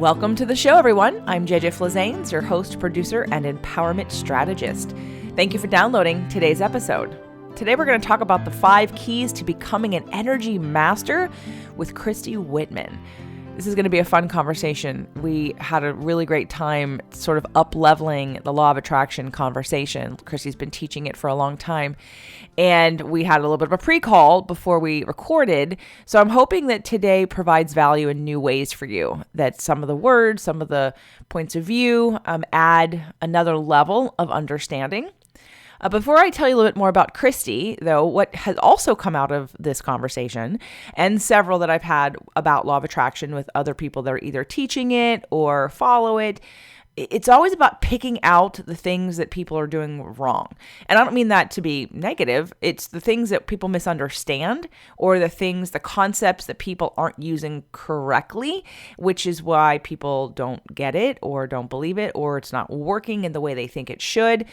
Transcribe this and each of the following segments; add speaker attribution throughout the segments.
Speaker 1: Welcome to the show, everyone. I'm JJ Flazanes, your host, producer, and empowerment strategist. Thank you for downloading today's episode. Today, we're going to talk about the 5 keys to becoming an energy master with Christy Whitman. This is going to be a fun conversation. We had a really great time sort of up-leveling the law of attraction conversation. Christy's been teaching it for a long time. And we had a little bit of a pre-call before we recorded. So I'm hoping that today provides value in new ways for you, that some of the words, some of the points of view add another level of understanding. Before I tell you a little bit more about Christy, though, what has also come out of this conversation, and several that I've had about law of attraction with other people that are either teaching it or follow it, it's always about picking out the things that people are doing wrong. And I don't mean that to be negative. It's the things that people misunderstand or the concepts that people aren't using correctly, which is why people don't get it or don't believe it, or it's not working in the way they think it should.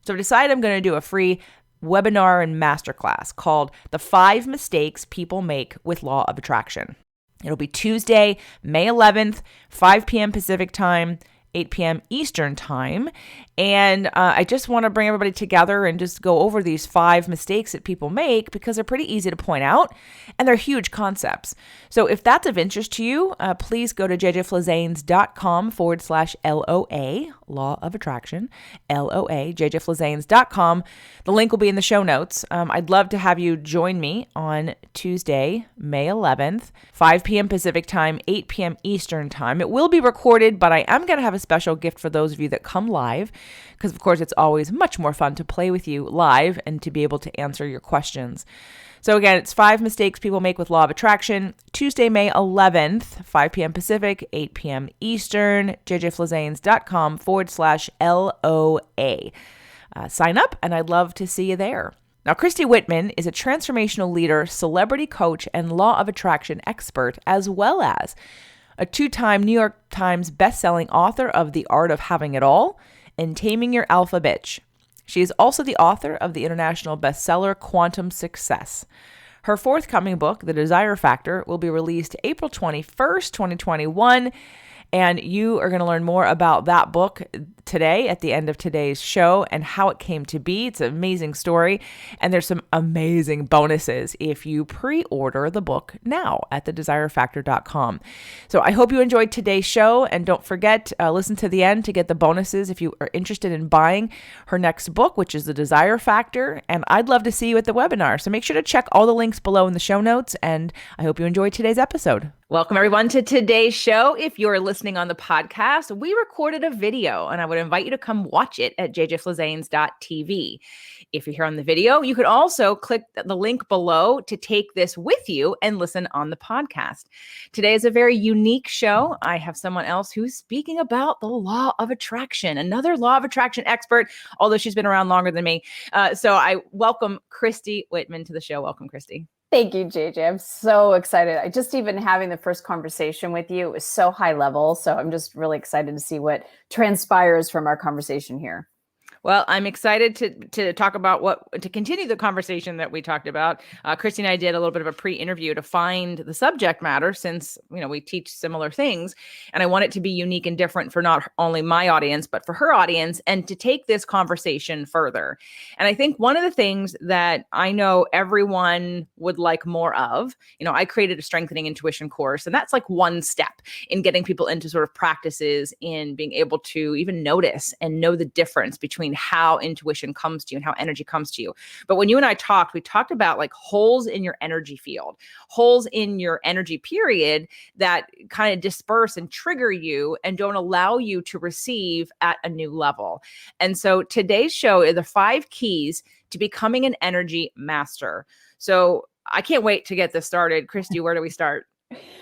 Speaker 1: So I decided I'm going to do a free webinar and masterclass called The 5 Mistakes People Make with Law of Attraction. It'll be Tuesday, May 11th, 5 p.m. Pacific time, 8 p.m. Eastern time. And I just want to bring everybody together and just go over these 5 mistakes that people make because they're pretty easy to point out and they're huge concepts. So if that's of interest to you, please go to jjflazanes.com/LOA, Law of Attraction, LOA, jjflazanes.com. The link will be in the show notes. I'd love to have you join me on Tuesday, May 11th, 5 p.m. Pacific time, 8 p.m. Eastern time. It will be recorded, but I am going to have a special gift for those of you that come live, because of course it's always much more fun to play with you live and to be able to answer your questions. So again, it's 5 mistakes people make with law of attraction, Tuesday, May 11th, 5 p.m. Pacific, 8 p.m. Eastern, jjflazanes.com/LOA. Sign up and I'd love to see you there. Now, Christy Whitman is a transformational leader, celebrity coach, and law of attraction expert, as well as a 2-time New York Times bestselling author of The Art of Having It All and Taming Your Alpha Bitch. She is also the author of the international bestseller Quantum Success. Her forthcoming book, The Desire Factor, will be released April 21st, 2021. And you are going to learn more about that book today at the end of today's show and how it came to be. It's an amazing story. And there's some amazing bonuses if you pre-order the book now at thedesirefactor.com. So I hope you enjoyed today's show. And don't forget, listen to the end to get the bonuses if you are interested in buying her next book, which is The Desire Factor. And I'd love to see you at the webinar. So make sure to check all the links below in the show notes. And I hope you enjoyed today's episode. Welcome, everyone, to today's show. If you're listening on the podcast, we recorded a video, and I would invite you to come watch it at jjflazanes.tv. If you're here on the video, you could also click the link below to take this with you and listen on the podcast. Today is a very unique show. I have someone else who's speaking about the law of attraction, another law of attraction expert, although she's been around longer than me. So I welcome Christy Whitman to the show. Welcome, Christy.
Speaker 2: Thank you, JJ. I'm so excited. I just even having the first conversation with you, it was so high level. So I'm just really excited to see what transpires from our conversation here.
Speaker 1: Well, I'm excited to talk about to continue the conversation that we talked about. Christy and I did a little bit of a pre-interview to find the subject matter since, we teach similar things. And I want it to be unique and different for not only my audience, but for her audience, and to take this conversation further. And I think one of the things that I know everyone would like more of, I created a strengthening intuition course, and that's like one step in getting people into sort of practices in being able to even notice and know the difference between how intuition comes to you and how energy comes to you. But when you and I talked, we talked about like holes in your energy field, holes in your energy period that kind of disperse and trigger you and don't allow you to receive at a new level. And so today's show are the 5 keys to becoming an energy master. So I can't wait to get this started. Christy, where do we start?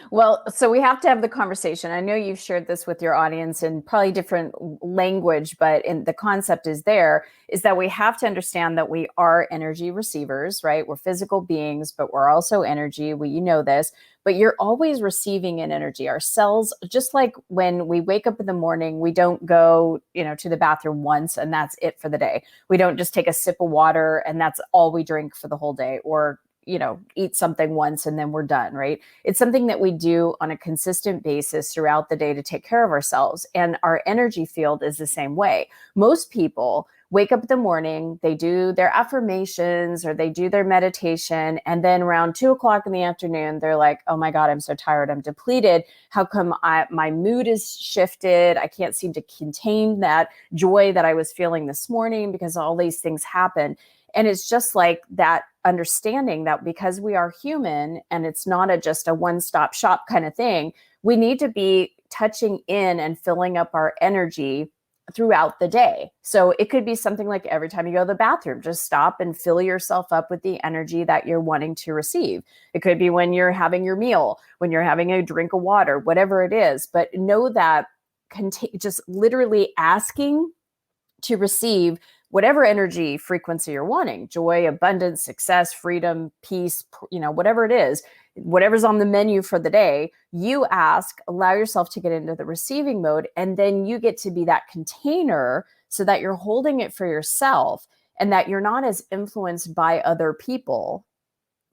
Speaker 2: Well, so we have to have the conversation. I know you've shared this with your audience in probably different language, but the concept is that we have to understand that we are energy receivers, right? We're physical beings, but we're also energy. You know this, but you're always receiving an energy. Our cells, just like when we wake up in the morning, we don't go, to the bathroom once and that's it for the day. We don't just take a sip of water and that's all we drink for the whole day, or eat something once and then we're done, right? It's something that we do on a consistent basis throughout the day to take care of ourselves. And our energy field is the same way. Most people wake up in the morning, they do their affirmations or they do their meditation. And then around 2 o'clock in the afternoon, they're like, oh my God, I'm so tired. I'm depleted. How come my mood is shifted? I can't seem to contain that joy that I was feeling this morning because all these things happen. And it's just like that understanding that because we are human and it's not just a one-stop shop kind of thing, we need to be touching in and filling up our energy throughout the day. So it could be something like every time you go to the bathroom, just stop and fill yourself up with the energy that you're wanting to receive. It could be when you're having your meal, when you're having a drink of water, whatever it is. But know that just literally asking to receive whatever energy frequency you're wanting, joy, abundance, success, freedom, peace, whatever it is, whatever's on the menu for the day, you ask, allow yourself to get into the receiving mode, and then you get to be that container so that you're holding it for yourself and that you're not as influenced by other people,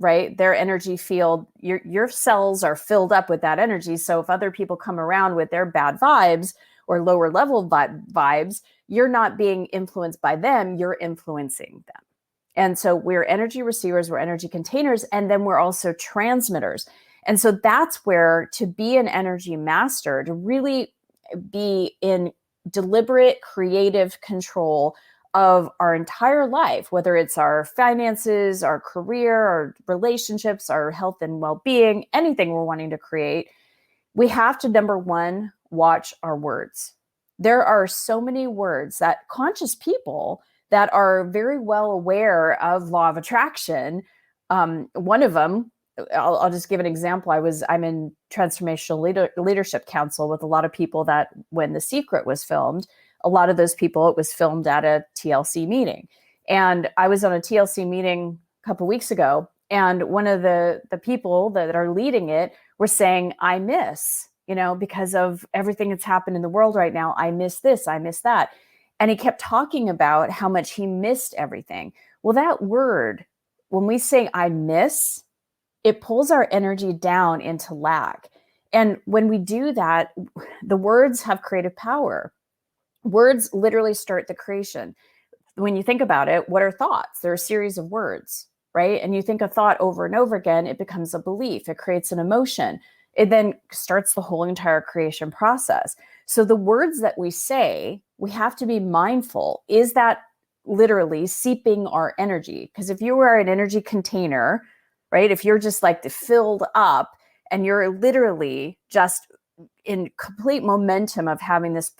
Speaker 2: right? Their energy field, your cells are filled up with that energy. So if other people come around with their bad vibes or lower level vibes, you're not being influenced by them, you're influencing them. And so we're energy receivers, we're energy containers, and then we're also transmitters. And so that's where to be an energy master, to really be in deliberate, creative control of our entire life, whether it's our finances, our career, our relationships, our health and well-being, anything we're wanting to create, we have to, number one, watch our words. There are so many words that conscious people that are very well aware of law of attraction. One of them, I'll just give an example. I'm in transformational leadership council with a lot of people that when The Secret was filmed, a lot of those people, it was filmed at a TLC meeting. And I was on a TLC meeting a couple of weeks ago, and one of the people that are leading it were saying, I miss, because of everything that's happened in the world right now, I miss this, I miss that. And he kept talking about how much he missed everything. Well, that word, when we say I miss, it pulls our energy down into lack. And when we do that, the words have creative power. Words literally start the creation. When you think about it, what are thoughts? They're a series of words, right? And you think a thought over and over again, it becomes a belief. It creates an emotion. It then starts the whole entire creation process. So the words that we say, we have to be mindful. Is that literally seeping our energy? Because if you are an energy container, right? If you're just like filled up and you're literally just in complete momentum of having this,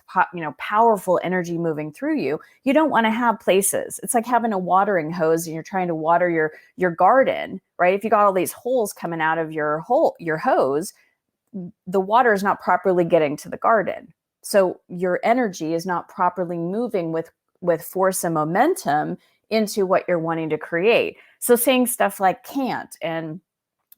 Speaker 2: powerful energy moving through you, you don't want to have places. It's like having a watering hose and you're trying to water your garden, right? If you got all these holes coming out of your hose, the water is not properly getting to the garden. So your energy is not properly moving with force and momentum into what you're wanting to create. So saying stuff like can't and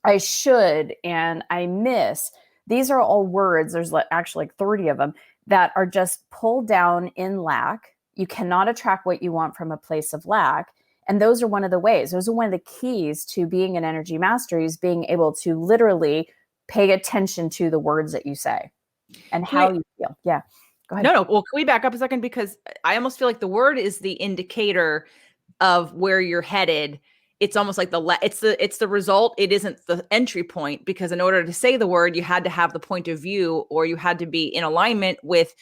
Speaker 2: I should and I miss, these are all words. There's actually like 30 of them that are just pulled down in lack. You cannot attract what you want from a place of lack. And those are one of the ways. Those are one of the keys to being an energy master, is being able to literally pay attention to the words that you say and how you feel. Yeah. Go ahead.
Speaker 1: No. Well, can we back up a second? Because I almost feel like the word is the indicator of where you're headed. It's almost like it's the result. It isn't the entry point, because in order to say the word, you had to have the point of view, or you had to be in alignment with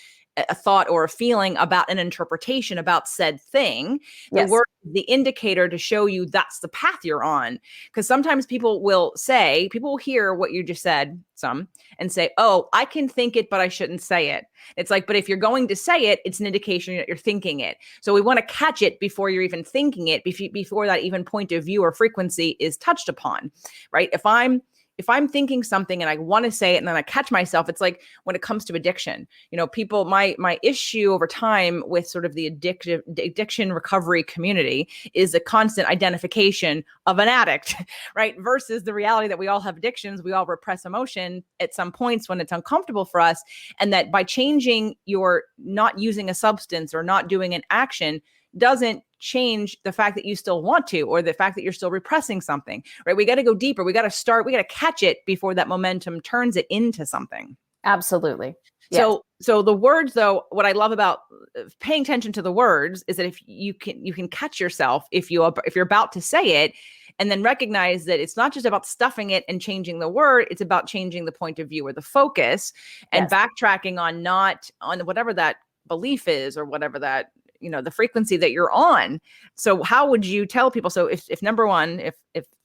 Speaker 1: a thought or a feeling about an interpretation about said thing. The
Speaker 2: Yes.
Speaker 1: word is the indicator to show you that's the path you're on. Because sometimes people will hear what you just said, and say, oh, I can think it, but I shouldn't say it. It's like, but if you're going to say it, it's an indication that you're thinking it. So we want to catch it before you're even thinking it, before that even point of view or frequency is touched upon, right? If I'm thinking something and I want to say it and then I catch myself, it's like when it comes to addiction, people, my issue over time with sort of the addiction recovery community is a constant identification of an addict, right? Versus the reality that we all have addictions. We all repress emotion at some points when it's uncomfortable for us. And that by changing your not using a substance or not doing an action doesn't change the fact that you still want to, or the fact that you're still repressing something, right? We got to go deeper. We got to catch it before that momentum turns it into something.
Speaker 2: Absolutely. Yes.
Speaker 1: So the words, though, what I love about paying attention to the words is that if you can catch yourself if you're about to say it, and then recognize that it's not just about stuffing it and changing the word, it's about changing the point of view or the focus, and backtracking on whatever that belief is, or whatever that, the frequency that you're on. So how would you tell people? So if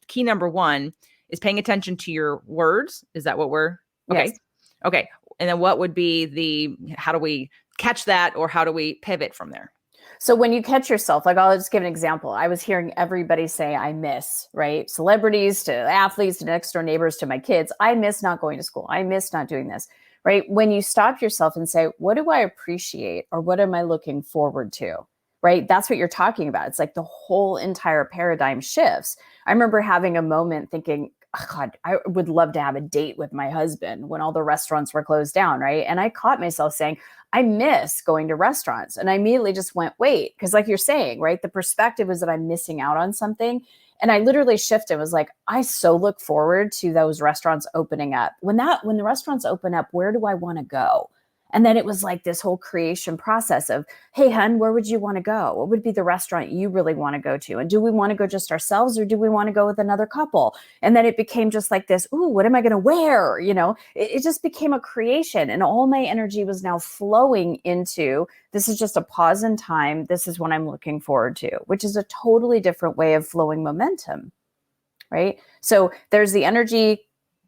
Speaker 1: key number one is paying attention to your words, is that what we're okay?
Speaker 2: Yes.
Speaker 1: Okay. And then what would be how do we catch that, or how do we pivot from there?
Speaker 2: So when you catch yourself, like, I'll just give an example. I was hearing everybody say, I miss, right? Celebrities to athletes to next door neighbors to my kids. I miss not going to school. I miss not doing this, right? When you stop yourself and say, what do I appreciate, or what am I looking forward to? Right? That's what you're talking about. It's like the whole entire paradigm shifts. I remember having a moment thinking, oh God, I would love to have a date with my husband when all the restaurants were closed down, right? And I caught myself saying, I miss going to restaurants. And I immediately just went, wait, because like you're saying, right? The perspective was that I'm missing out on something. And I literally shifted, was like, I so look forward to those restaurants opening up. When the restaurants open up, where do I want to go? And then it was like this whole creation process of, hey, hun, where would you want to go? What would be the restaurant you really want to go to? And do we want to go just ourselves, or do we want to go with another couple? And then it became just like this, ooh, what am I going to wear? It just became a creation. And all my energy was now flowing into, this is just a pause in time. This is what I'm looking forward to, which is a totally different way of flowing momentum, right? So there's the energy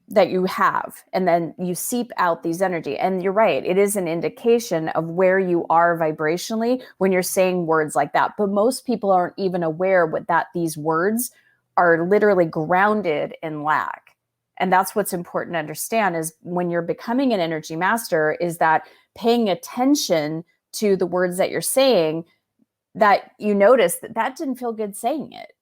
Speaker 2: that you have, and then you seep out these energy. And you're right, it is an indication of where you are vibrationally when you're saying words like that. But most people aren't even aware that these words are literally grounded in lack. And that's what's important to understand, is when you're becoming an energy master, is that paying attention to the words that you're saying, that you notice that didn't feel good saying it.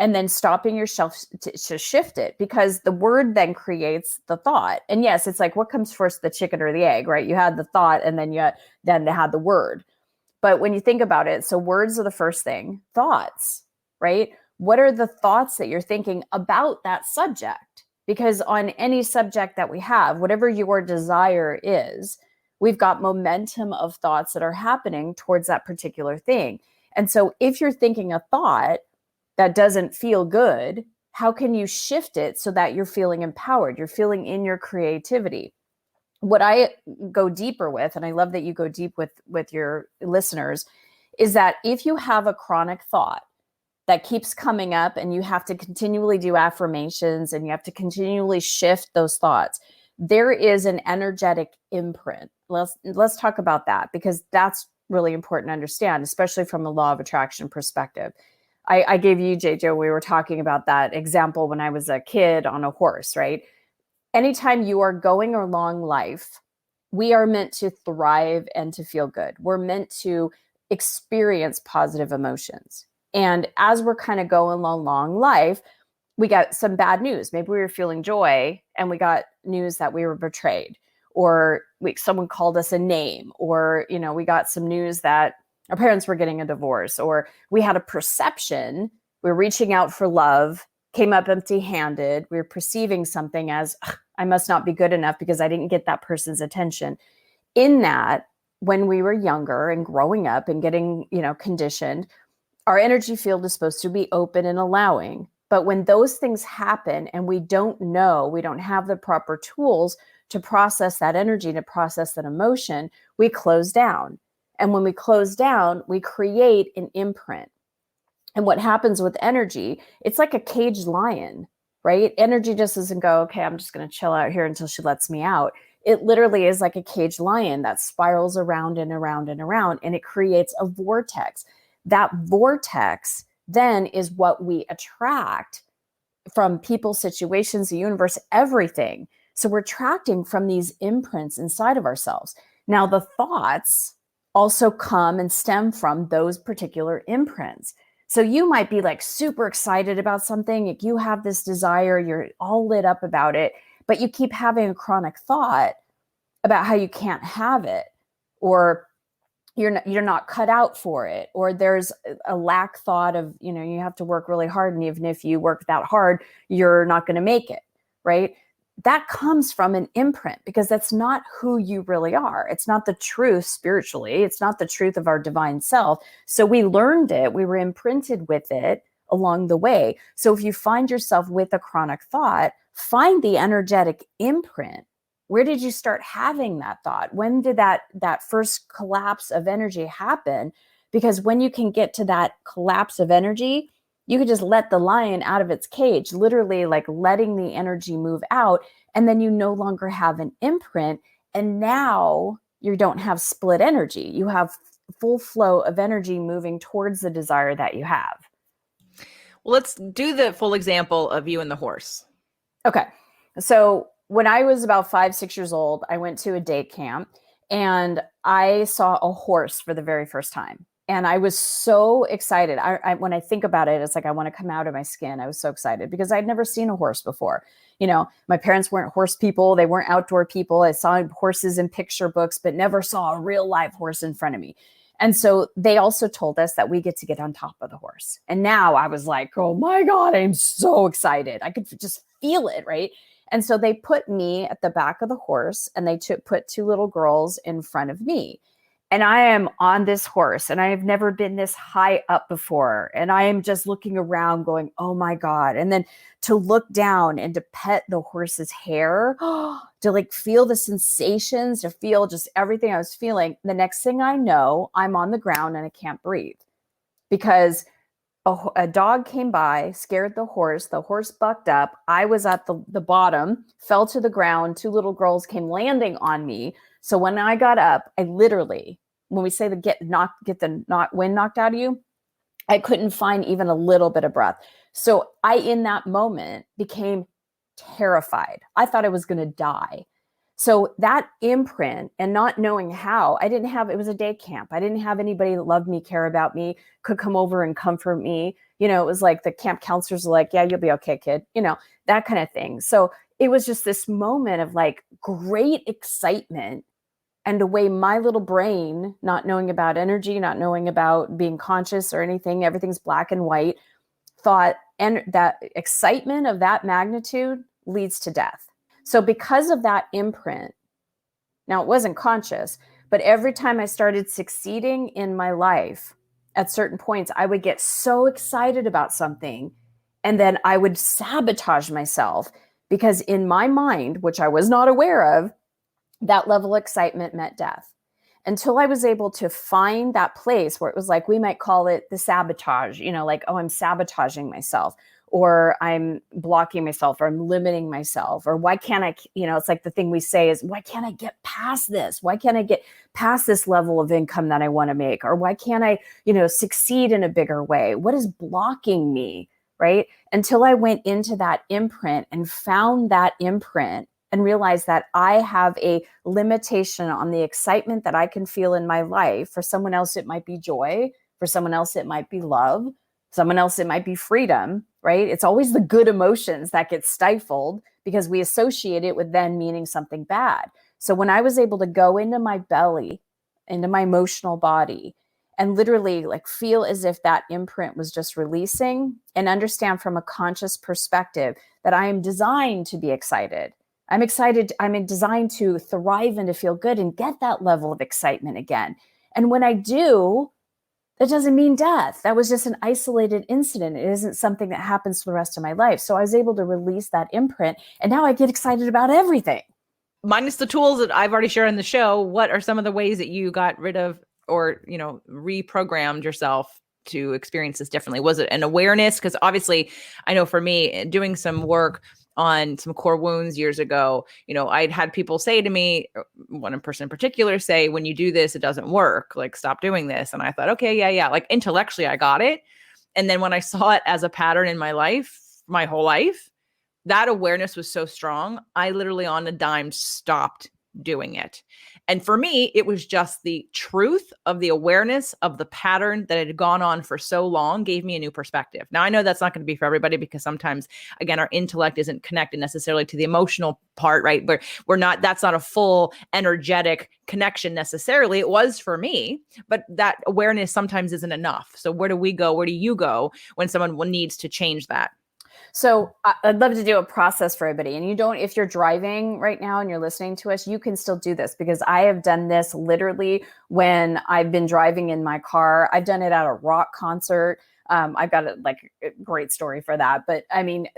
Speaker 2: And then stopping yourself to shift it, because the word then creates the thought. And yes, it's like, what comes first, the chicken or the egg, right? You had the thought, and then they had the word. But when you think about it, so words are the first thing, thoughts, right? What are the thoughts that you're thinking about that subject? Because on any subject that we have, whatever your desire is, we've got momentum of thoughts that are happening towards that particular thing. And so if you're thinking a thought that doesn't feel good, how can you shift it so that you're feeling empowered? You're feeling in your creativity. What I go deeper with, and I love that you go deep with your listeners, is that if you have a chronic thought that keeps coming up, and you have to continually do affirmations, and you have to continually shift those thoughts, there is an energetic imprint. Let's talk about that, because that's really important to understand, especially from a law of attraction perspective. I gave you, JJ, we were talking about that example when I was a kid on a horse, right? Anytime you are going along life, we are meant to thrive and to feel good. We're meant to experience positive emotions. And as we're kind of going along life, we got some bad news. Maybe we were feeling joy and we got news that we were betrayed, or someone called us a name, or, we got some news that our parents were getting a divorce, or we had a perception, we were reaching out for love, came up empty-handed. We were perceiving something as, I must not be good enough because I didn't get that person's attention. In that, when we were younger and growing up and getting, conditioned, our energy field is supposed to be open and allowing. But when those things happen and we don't know, we don't have the proper tools to process that energy, to process that emotion, we close down. And when we close down, we create an imprint. And what happens with energy, it's like a caged lion, right? Energy just doesn't go, okay, I'm just going to chill out here until she lets me out. It literally is like a caged lion that spirals around and around and around, and it creates a vortex. That vortex then is what we attract from people, situations, the universe, everything. So we're attracting from these imprints inside of ourselves. Now, the thoughts also come and stem from those particular imprints. So you might be like super excited about something. Like you have this desire, you're all lit up about it, but you keep having a chronic thought about how you can't have it, or you're not cut out for it, or there's a lack thought of, you have to work really hard, and even if you work that hard, you're not going to make it, right? That comes from an imprint, because that's not who you really are. It's not the truth spiritually. It's not the truth of our divine self. So we learned it. We were imprinted with it along the way. So if you find yourself with a chronic thought, find the energetic imprint. Where did you start having that thought? When did that first collapse of energy happen? Because when you can get to that collapse of energy, you could just let the lion out of its cage, literally like letting the energy move out. And then you no longer have an imprint. And now you don't have split energy. You have full flow of energy moving towards the desire that you have.
Speaker 1: Well, let's do the full example of you and the horse.
Speaker 2: Okay. So when I was about 5, 6 years old, I went to a day camp and I saw a horse for the very first time. And I was so excited. When I think about it, it's like I want to come out of my skin. I was so excited because I'd never seen a horse before. My parents weren't horse people. They weren't outdoor people. I saw horses in picture books, but never saw a real live horse in front of me. And so they also told us that we get to get on top of the horse. And now I was like, oh my God, I'm so excited. I could just feel it, right? And so they put me at the back of the horse, and they put 2 little girls in front of me. And I am on this horse, and I have never been this high up before. And I am just looking around going, oh my God. And then to look down and to pet the horse's hair, to like feel the sensations, to feel just everything I was feeling. The next thing I know, I'm on the ground and I can't breathe because a dog came by, scared the horse bucked up. I was at the bottom, fell to the ground. 2 little girls came landing on me. So when I got up, I literally, when we say get the wind knocked out of you, I couldn't find even a little bit of breath. So I, in that moment, became terrified. I thought I was going to die. So that imprint, and not knowing how, it was a day camp. I didn't have anybody that loved me, care about me, could come over and comfort me. It was like the camp counselors were like, yeah, you'll be okay, kid, that kind of thing. So it was just this moment of like great excitement, and the way my little brain, not knowing about energy, not knowing about being conscious or anything, everything's black and white, thought, and that excitement of that magnitude leads to death. So because of that imprint, now it wasn't conscious, but every time I started succeeding in my life, at certain points, I would get so excited about something, and then I would sabotage myself because in my mind, which I was not aware of, that level of excitement meant death. Until I was able to find that place where it was like, we might call it the sabotage, like, oh, I'm sabotaging myself, or I'm blocking myself, or I'm limiting myself, or why can't I, it's like the thing we say is, why can't I get past this? Why can't I get past this level of income that I want to make? Or why can't I, succeed in a bigger way? What is blocking me, right? Until I went into that imprint and found that imprint and realized that I have a limitation on the excitement that I can feel in my life. For someone else, it might be joy. For someone else, it might be love. Someone else, it might be freedom, right? It's always the good emotions that get stifled because we associate it with then meaning something bad. So when I was able to go into my belly, into my emotional body, and literally like feel as if that imprint was just releasing, and understand from a conscious perspective that I am designed to be excited. I'm excited. I'm designed to thrive and to feel good and get that level of excitement again. And when I do, that doesn't mean death. That was just an isolated incident. It isn't something that happens for the rest of my life. So I was able to release that imprint, and now I get excited about everything.
Speaker 1: Minus the tools that I've already shared on the show, what are some of the ways that you got rid of or, reprogrammed yourself to experience this differently? Was it an awareness? Because obviously, I know for me, doing some work on some core wounds years ago, I'd had people say to me, one person in particular say, when you do this, it doesn't work, like, stop doing this. And I thought, okay, yeah. Like intellectually, I got it. And then when I saw it as a pattern in my life, my whole life, that awareness was so strong. I literally on a dime stopped doing it. And for me, it was just the truth of the awareness of the pattern that had gone on for so long gave me a new perspective. Now, I know that's not going to be for everybody because sometimes, again, our intellect isn't connected necessarily to the emotional part, right? But that's not a full energetic connection necessarily. It was for me, but that awareness sometimes isn't enough. So where do we go? Where do you go when someone needs to change that?
Speaker 2: So I'd love to do a process for everybody. And you don't, if you're driving right now and you're listening to us, you can still do this because I have done this literally when I've been driving in my car. I've done it at a rock concert. I've got a great story for that. But I mean,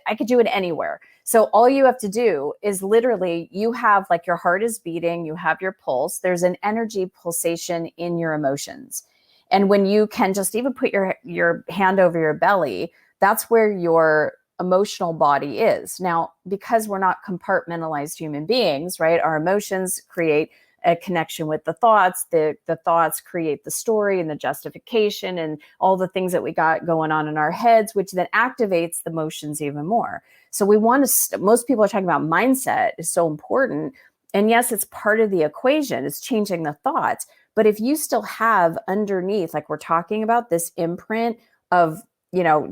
Speaker 2: I could do it anywhere. So all you have to do is literally, you have like your heart is beating, you have your pulse, there's an energy pulsation in your emotions. And when you can just even put your hand over your belly, that's where your emotional body is. Now, because we're not compartmentalized human beings, right? Our emotions create a connection with the thoughts. The thoughts create the story and the justification and all the things that we got going on in our heads, which then activates the emotions even more. So we want to, most people are talking about mindset is so important. And yes, it's part of the equation. It's changing the thoughts. But if you still have underneath, like we're talking about, this imprint of,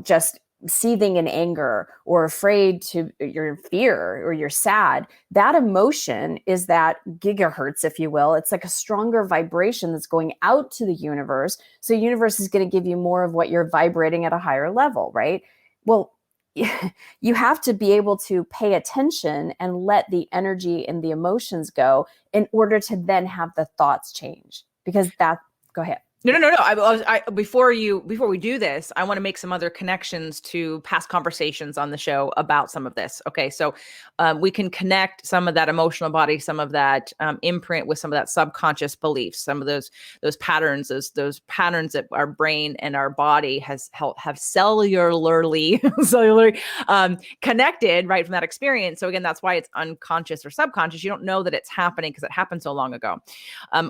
Speaker 2: just seething in anger or afraid to you're in fear or you're sad, that emotion is that gigahertz, if you will. It's like a stronger vibration that's going out to the universe. So the universe is going to give you more of what you're vibrating at a higher level, right? Well, you have to be able to pay attention and let the energy and the emotions go in order to then have the thoughts change. Because go ahead.
Speaker 1: No. Before we do this, I want to make some other connections to past conversations on the show about some of this. Okay, so we can connect some of that emotional body, some of that imprint with some of that subconscious beliefs, some of those patterns, those patterns that our brain and our body have cellularly connected right from that experience. So again, that's why it's unconscious or subconscious. You don't know that it's happening because it happened so long ago.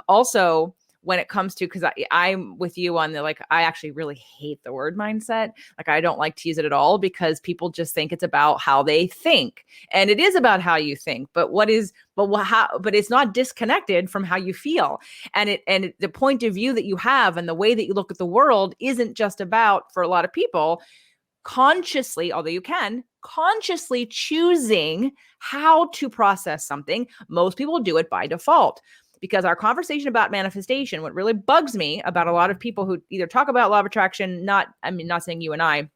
Speaker 1: Also, when it comes to, because I'm with you on I actually really hate the word mindset. Like, I don't like to use it at all because people just think it's about how they think. And it is about how you think, but it's not disconnected from how you feel. And the point of view that you have and the way that you look at the world isn't just about, for a lot of people, consciously, although you can consciously choosing how to process something. Most people do it by default. Because our conversation about manifestation, what really bugs me about a lot of people who either talk about law of attraction, not saying you and I,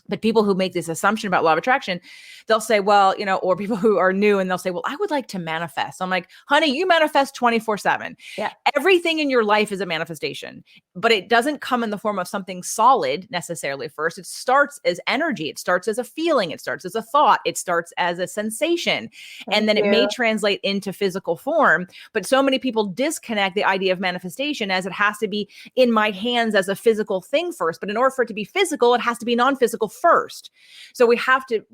Speaker 1: but people who make this assumption about law of attraction, they'll say, well, or people who are new and they'll say, well, I would like to manifest. I'm like, honey, you manifest 24/7.
Speaker 2: Yeah.
Speaker 1: Everything in your life is a manifestation, but it doesn't come in the form of something solid necessarily first. It starts as energy. It starts as a feeling. It starts as a thought. It starts as a sensation. And then it may translate into physical form. But so many people disconnect the idea of manifestation as it has to be in my hands as a physical thing first. But in order for it to be physical, it has to be non-physical first. So we have to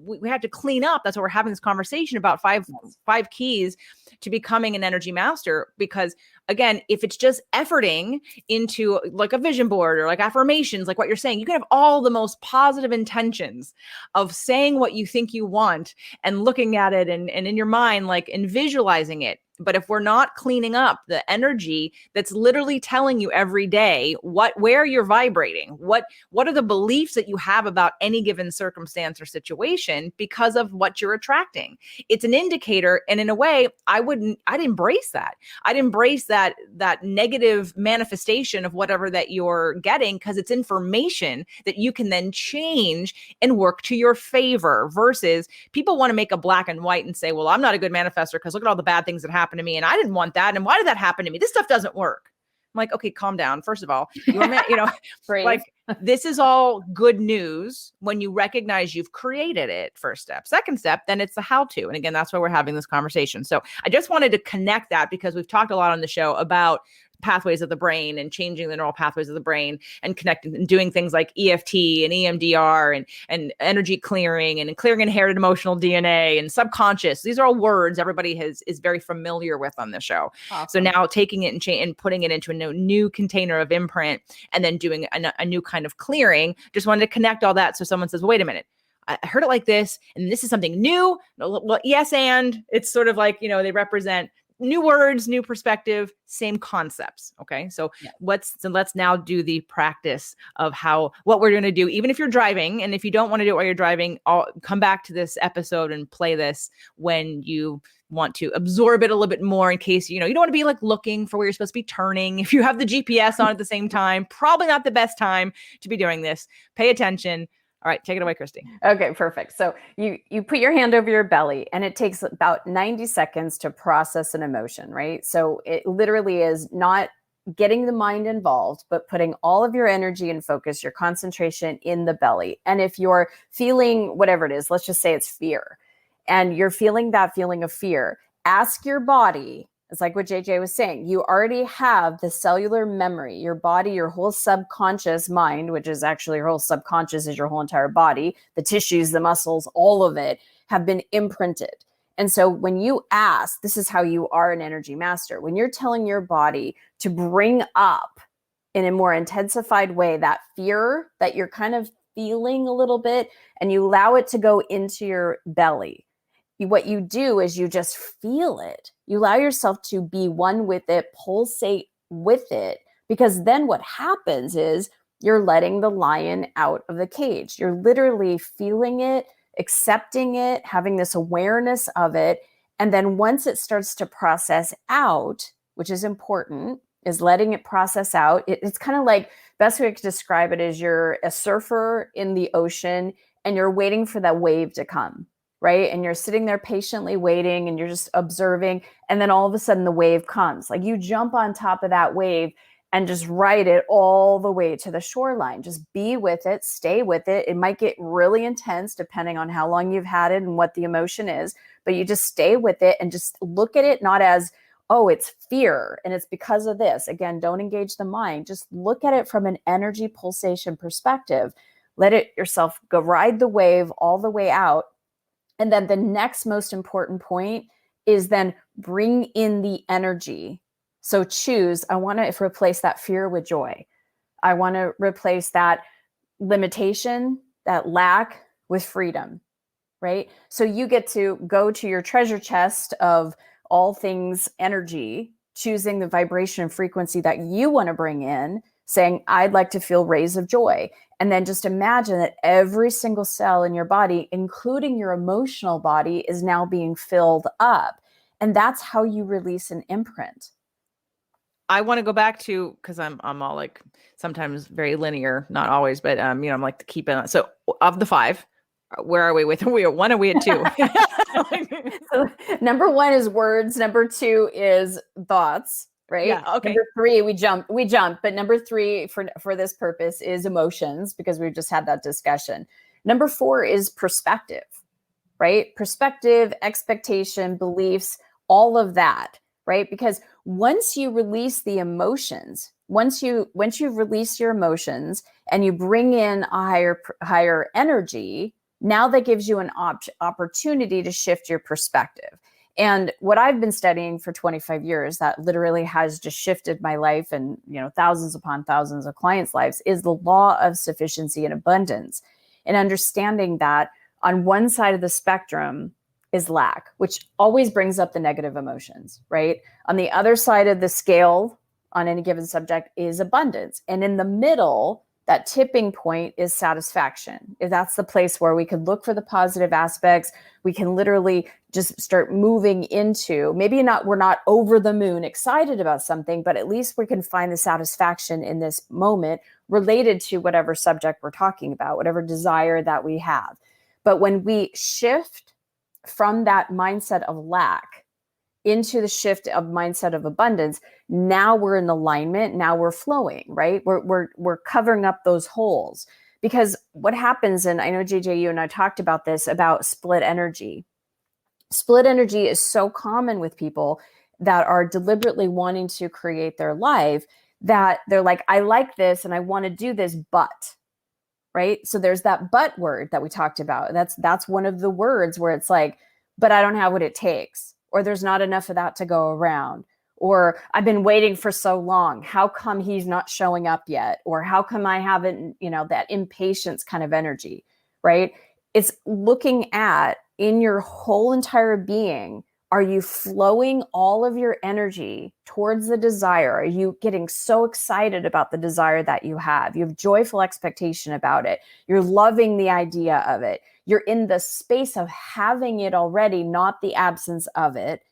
Speaker 1: clean up. That's why we're having this conversation about five keys to becoming an energy master. Because again, if it's just efforting into like a vision board or like affirmations, like what you're saying, you can have all the most positive intentions of saying what you think you want and looking at it and in your mind, like, and visualizing it. But if we're not cleaning up the energy that's literally telling you every day where you're vibrating, what are the beliefs that you have about any given circumstance or situation because of what you're attracting, it's an indicator. And in a way, I'd embrace that. I'd embrace that negative manifestation of whatever that you're getting, because it's information that you can then change and work to your favor. Versus people want to make a black and white and say, well, I'm not a good manifestor because look at all the bad things that happen to me and I didn't want that, and why did that happen to me? This stuff doesn't work. I'm like, okay, calm down. First of all, like, this is all good news when you recognize you've created it. First step. Second step, then it's the how to. And again, that's why we're having this conversation. So I just wanted to connect that because we've talked a lot on the show about pathways of the brain and changing the neural pathways of the brain and connecting and doing things like EFT and EMDR and energy clearing and clearing inherited emotional DNA and subconscious. These are all words everybody is very familiar with on the show. Awesome. So now taking it and putting it into a new container of imprint and then doing a new kind of clearing. Just wanted to connect all that. So someone says, wait a minute, I heard it like this, and this is something new. Well, yes, and it's sort of like, they represent new words, new perspective, same concepts. Okay. So let's now do the practice of what we're going to do, even if you're driving. And if you don't want to do it while you're driving, I'll come back to this episode and play this when you want to absorb it a little bit more, in case, you don't want to be like looking for where you're supposed to be turning. If you have the GPS on at the same time, probably not the best time to be doing this. Pay attention. All right, take it away, Christy.
Speaker 2: Okay, perfect. So you put your hand over your belly, and it takes about 90 seconds to process an emotion, right? So it literally is not getting the mind involved, but putting all of your energy and focus, your concentration in the belly. And if you're feeling whatever it is, let's just say it's fear, and you're feeling that feeling of fear, ask your body. It's like what JJ was saying. You already have the cellular memory, your body, your whole subconscious mind, which is actually your whole subconscious is your whole entire body, the tissues, the muscles, all of it have been imprinted. And so when you ask, this is how you are an energy master. When you're telling your body to bring up in a more intensified way that fear that you're kind of feeling a little bit, and you allow it to go into your belly, what you do is you just feel it. You allow yourself to be one with it, pulsate with it, because then what happens is you're letting the lion out of the cage. You're literally feeling it, accepting it, having this awareness of it. And then once it starts to process out, which is important, is letting it process out. It's kind of like, best way I could describe it is you're a surfer in the ocean and you're waiting for that wave to come. Right? And you're sitting there patiently waiting, and you're just observing. And then all of a sudden the wave comes. Like, you jump on top of that wave and just ride it all the way to the shoreline. Just be with it, stay with it. It might get really intense depending on how long you've had it and what the emotion is, but you just stay with it and just look at it not as, oh, it's fear and it's because of this. Again, don't engage the mind. Just look at it from an energy pulsation perspective. Let it yourself go ride the wave all the way out. And then the next most important point is then bring in the energy. So choose, I want to replace that fear with joy. I want to replace that limitation, that lack with freedom, right? So you get to go to your treasure chest of all things energy, choosing the vibration and frequency that you want to bring in, saying, I'd like to feel rays of joy. And then just imagine that every single cell in your body, including your emotional body, is now being filled up. And that's how you release an imprint.
Speaker 1: I want to go back to, because I'm all like sometimes very linear, not always, but I'm like to keep it. So of the 5, where are we with? Are we at 1? Are we at 2?
Speaker 2: So number 1 is words. Number 2 is thoughts. Right.
Speaker 1: Yeah, okay.
Speaker 2: Number 3, we jump. But number 3 for this purpose is emotions, because we've just had that discussion. Number 4 is perspective, right? Perspective, expectation, beliefs, all of that, right? Because once you release the emotions, once you release your emotions and you bring in a higher energy, now that gives you an opportunity to shift your perspective. And what I've been studying for 25 years that literally has just shifted my life and, thousands upon thousands of clients' lives is the law of sufficiency and abundance. And understanding that on one side of the spectrum is lack, which always brings up the negative emotions, right? On the other side of the scale on any given subject is abundance. And in the middle, that tipping point is satisfaction. If that's the place where we can look for the positive aspects, we can literally just start moving into, we're not over the moon excited about something, but at least we can find the satisfaction in this moment related to whatever subject we're talking about, whatever desire that we have. But when we shift from that mindset of lack into the shift of mindset of abundance, now we're in alignment. Now we're flowing, right? We're covering up those holes. Because what happens, and I know JJ, you and I talked about this, about split energy. Split energy is so common with people that are deliberately wanting to create their life, that they're like, I like this and I want to do this, but, right? So there's that but word that we talked about. That's one of the words where it's like, but I don't have what it takes, or there's not enough of that to go around, or I've been waiting for so long. How come he's not showing up yet? Or how come I haven't, that impatience kind of energy, right? It's looking at in your whole entire being, are you flowing all of your energy towards the desire? Are you getting so excited about the desire that you have? You have joyful expectation about it. You're loving the idea of it. You're in the space of having it already, not the absence of it,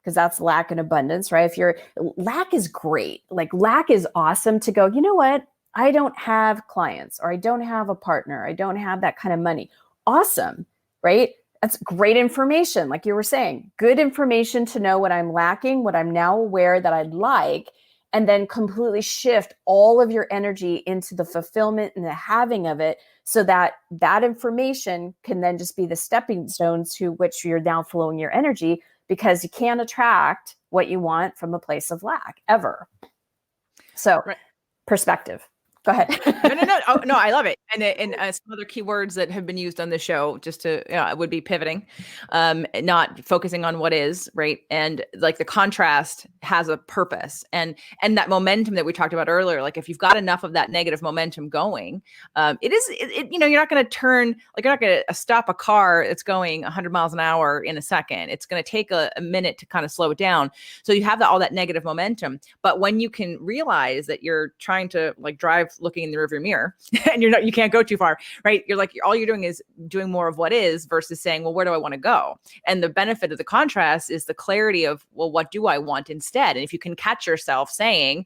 Speaker 2: because that's lack and abundance, right? If you're lack is great. Like lack is awesome to go, you know what? I don't have clients, or I don't have a partner. I don't have that kind of money. Awesome, right? That's great information. Like you were saying, good information to know what I'm lacking, what I'm now aware that I'd like, and then completely shift all of your energy into the fulfillment and the having of it, so that that information can then just be the stepping stones to which you're now flowing your energy, because you can't attract what you want from a place of lack ever. So right. Perspective. Go ahead.
Speaker 1: No. Oh, no, I love it. And some other keywords that have been used on the show, just to, it would be pivoting, not focusing on what is, right? And like the contrast has a purpose, and that momentum that we talked about earlier. Like if you've got enough of that negative momentum going, you're not going to turn, like you're not going to stop a car that's going 100 miles an hour in a second. It's going to take a minute to kind of slow it down. So you have all that negative momentum. But when you can realize that you're trying to like drive looking in the rearview mirror and you can't go too far, right? You're like, all you're doing is doing more of what is versus saying, well, where do I want to go? And the benefit of the contrast is the clarity of, well, what do I want instead? And if you can catch yourself saying,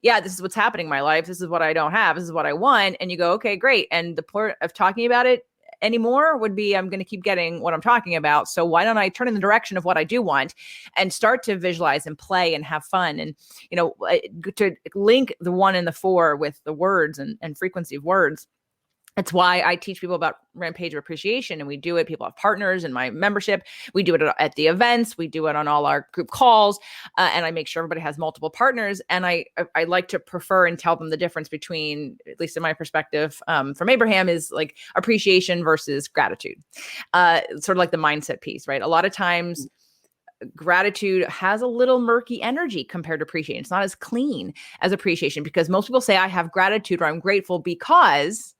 Speaker 1: yeah, this is what's happening in my life. This is what I don't have. This is what I want. And you go, okay, great. And the point of talking about it anymore would be, I'm going to keep getting what I'm talking about. So why don't I turn in the direction of what I do want and start to visualize and play and have fun? And, to link the 1 and the 4 with the words and frequency of words. It's why I teach people about Rampage of Appreciation, and we do it. People have partners in my membership. We do it at the events. We do it on all our group calls, and I make sure everybody has multiple partners. And I like to prefer and tell them the difference between, at least in my perspective, from Abraham, is like appreciation versus gratitude. Sort of like the mindset piece, right? A lot of times, gratitude has a little murky energy compared to appreciation. It's not as clean as appreciation, because most people say I have gratitude or I'm grateful because.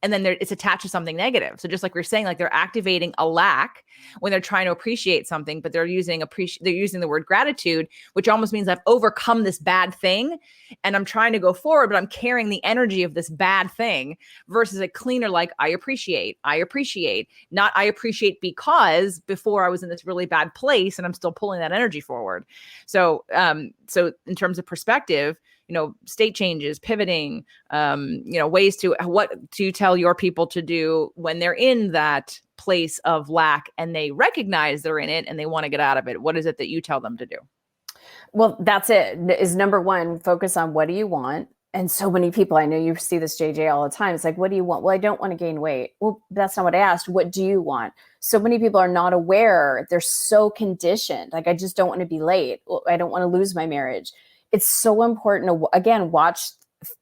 Speaker 1: And then it's attached to something negative. So just like we're saying, like they're activating a lack when they're trying to appreciate something, but they're using the word gratitude, which almost means I've overcome this bad thing and I'm trying to go forward, but I'm carrying the energy of this bad thing, versus a cleaner, like I appreciate, not I appreciate because before I was in this really bad place and I'm still pulling that energy forward. So in terms of perspective, state changes, pivoting, ways to what do you tell your people to do when they're in that place of lack and they recognize they're in it and they want to get out of it? What is it that you tell them to do?
Speaker 2: Well, that's it. Is number one, focus on what do you want? And so many people, I know you see this, JJ, all the time. It's like, what do you want? Well, I don't want to gain weight. Well, that's not what I asked. What do you want? So many people are not aware. They're so conditioned. Like, I just don't want to be late. Well, I don't want to lose my marriage. It's so important to, again,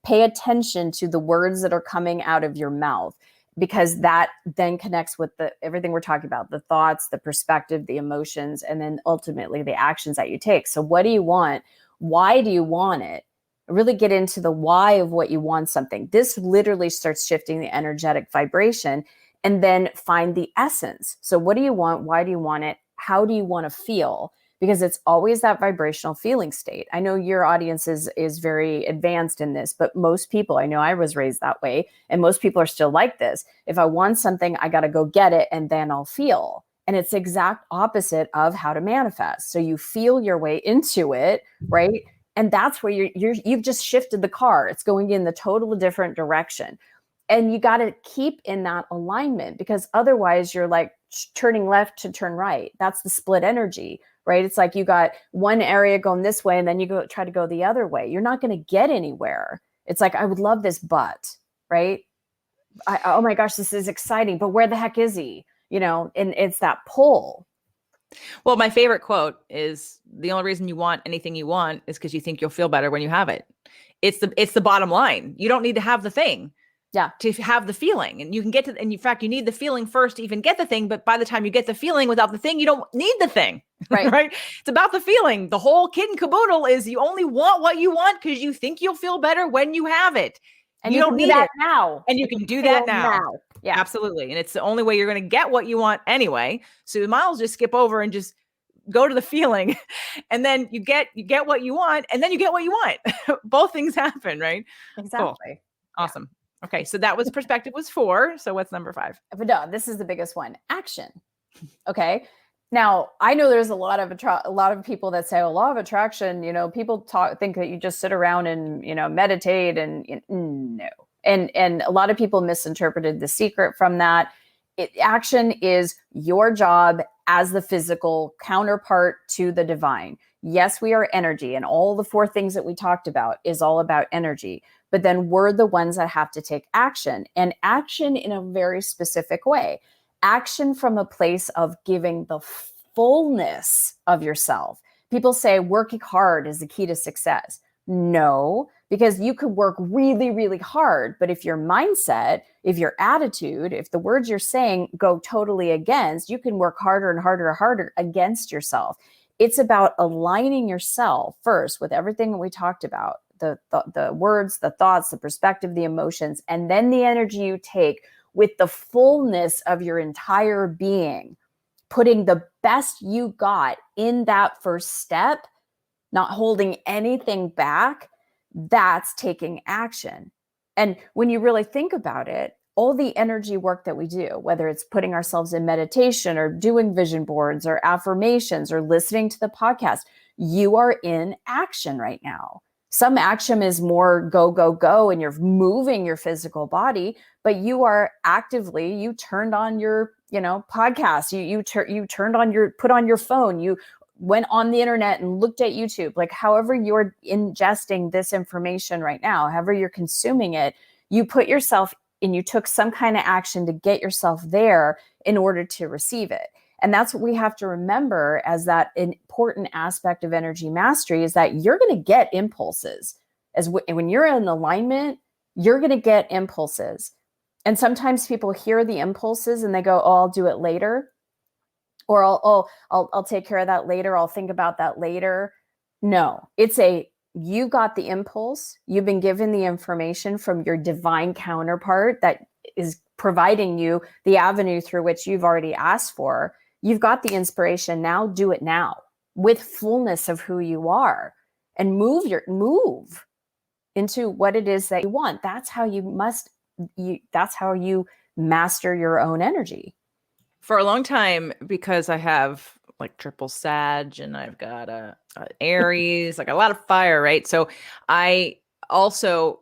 Speaker 2: pay attention to the words that are coming out of your mouth, because that then connects with everything we're talking about, the thoughts, the perspective, the emotions, and then ultimately the actions that you take. So what do you want? Why do you want it? Really get into the why of what you want something. This literally starts shifting the energetic vibration, and then find the essence. So what do you want? Why do you want it? How do you want to feel? Because it's always that vibrational feeling state. I know your audience is very advanced in this, but most people, I know I was raised that way, and most people are still like this. If I want something, I got to go get it, and then I'll feel. And it's the exact opposite of how to manifest. So you feel your way into it, right? And that's where you've just shifted the car. It's going in the total different direction. And you got to keep in that alignment, because otherwise you're like turning left to turn right. That's the split energy, right? It's like you got one area going this way and then you try to go the other way. You're not going to get anywhere. It's like, I would love this, but, right? Oh my gosh, this is exciting, but where the heck is he? And it's that pull.
Speaker 1: Well, my favorite quote is, the only reason you want anything you want is because you think you'll feel better when you have it. It's the bottom line. You don't need to have the thing. Yeah. To have the feeling, and you can get to, and in fact, you need the feeling first to even get the thing. But by the time you get the feeling without the thing, you don't need the thing. Right. Right. It's about the feeling. The whole kit and caboodle is you only want what you want because you think you'll feel better when you have it.
Speaker 2: And you don't need that now.
Speaker 1: And you can do that now.
Speaker 2: Yeah.
Speaker 1: Absolutely. And it's the only way you're going to get what you want anyway. So you might as well just skip over and just go to the feeling, and then you get what you want, and then you get what you want. Both things happen, right? Cool.
Speaker 2: Exactly.
Speaker 1: Awesome. Okay. So that was perspective was 4. So what's number 5?
Speaker 2: But no, this is the biggest one. Action. Okay. Now, I know there's a lot of people that say, "Oh, law of attraction, people think that you just sit around and, meditate and no." And a lot of people misinterpreted the secret from that. Action is your job as the physical counterpart to the divine. Yes, we are energy, and all the 4 things that we talked about is all about energy. But then we're the ones that have to take action, and action in a very specific way. Action from a place of giving the fullness of yourself. People say working hard is the key to success. No, because you could work really, really hard, but if your mindset, if your attitude, if the words you're saying go totally against, you can work harder and harder and harder against yourself. It's about aligning yourself first with everything that we talked about, the words, the thoughts, the perspective, the emotions, and then the energy you take with the fullness of your entire being, putting the best you got in that first step, not holding anything back. That's taking action. And when you really think about it, all the energy work that we do, whether it's putting ourselves in meditation or doing vision boards or affirmations or listening to the podcast, you are in action right now. Some action is more go, go, go, and you're moving your physical body, but you are actively, you turned on your, podcast, you turned on put on your phone, you went on the internet and looked at YouTube, like however you're ingesting this information right now, however you're consuming it, you put yourself and you took some kind of action to get yourself there in order to receive it. And that's what we have to remember as that important aspect of energy mastery, is that you're going to get impulses. When you're in alignment, you're going to get impulses. And sometimes people hear the impulses and they go, "Oh, I'll do it later," or I'll take care of that later. I'll think about that later. No, you got the impulse. You've been given the information from your divine counterpart that is providing you the avenue through which you've already asked for. You've got the inspiration. Now do it now with fullness of who you are, and move into what it is that you want. That's how that's how you master your own energy.
Speaker 1: For a long time, because I have like triple Sag and I've got a Aries, like a lot of fire, right? So I also